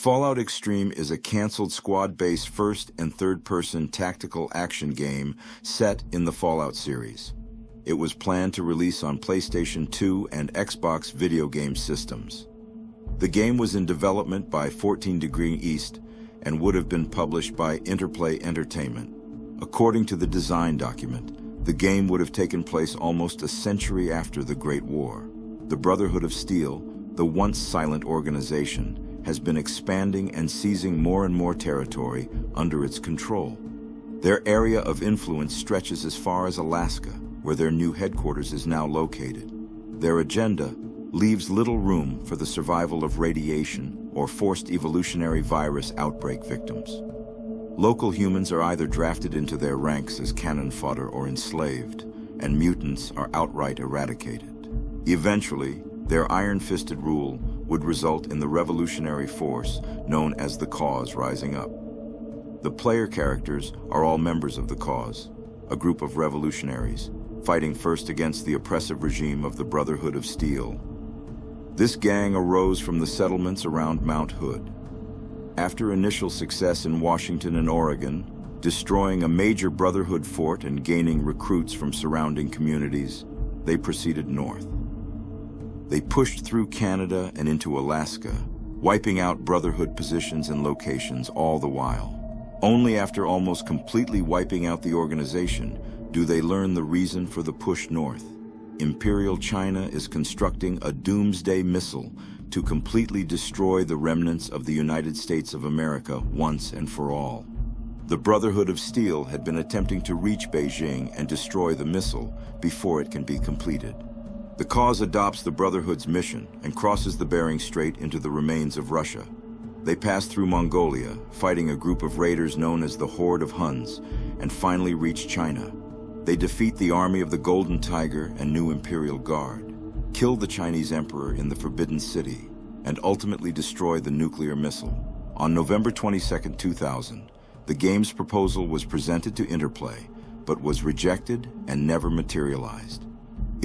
Fallout Extreme is a canceled squad-based first- and third-person tactical action game set in the Fallout series. It was planned to release on PlayStation 2 and Xbox video game systems. The game was in development by 14 Degree East and would have been published by Interplay Entertainment. According to the design document, the game would have taken place almost a century after the Great War. The Brotherhood of Steel, the once silent organization, has been expanding and seizing more and more territory under its control. Their area of influence stretches as far as Alaska, where their new headquarters is now located. Their agenda leaves little room for the survival of radiation or forced evolutionary virus outbreak victims. Local humans are either drafted into their ranks as cannon fodder or enslaved, and mutants are outright eradicated. Eventually, their iron-fisted rule would result in the revolutionary force known as the Cause rising up. The player characters are all members of the Cause, a group of revolutionaries fighting first against the oppressive regime of the Brotherhood of Steel. This gang arose from the settlements around Mount Hood. After initial success in Washington and Oregon, destroying a major Brotherhood fort and gaining recruits from surrounding communities, they proceeded north. They pushed through Canada and into Alaska, wiping out Brotherhood positions and locations all the while. Only after almost completely wiping out the organization do they learn the reason for the push north. Imperial China is constructing a doomsday missile to completely destroy the remnants of the United States of America once and for all. The Brotherhood of Steel had been attempting to reach Beijing and destroy the missile before it can be completed. The Cause adopts the Brotherhood's mission and crosses the Bering Strait into the remains of Russia. They pass through Mongolia, fighting a group of raiders known as the Horde of Huns, and finally reach China. They defeat the army of the Golden Tiger and New Imperial Guard, kill the Chinese Emperor in the Forbidden City, and ultimately destroy the nuclear missile. On November 22, 2000, the game's proposal was presented to Interplay, but was rejected and never materialized.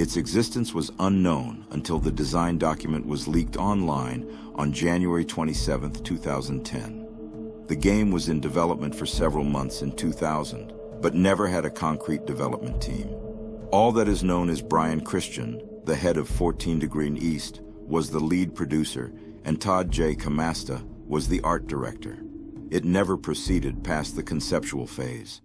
Its existence was unknown until the design document was leaked online on January 27, 2010. The game was in development for several months in 2000, but never had a concrete development team. All that is known as Brian Christian, the head of 14 Degree East, was the lead producer, and Todd J. Camasta was the art director. It never proceeded past the conceptual phase.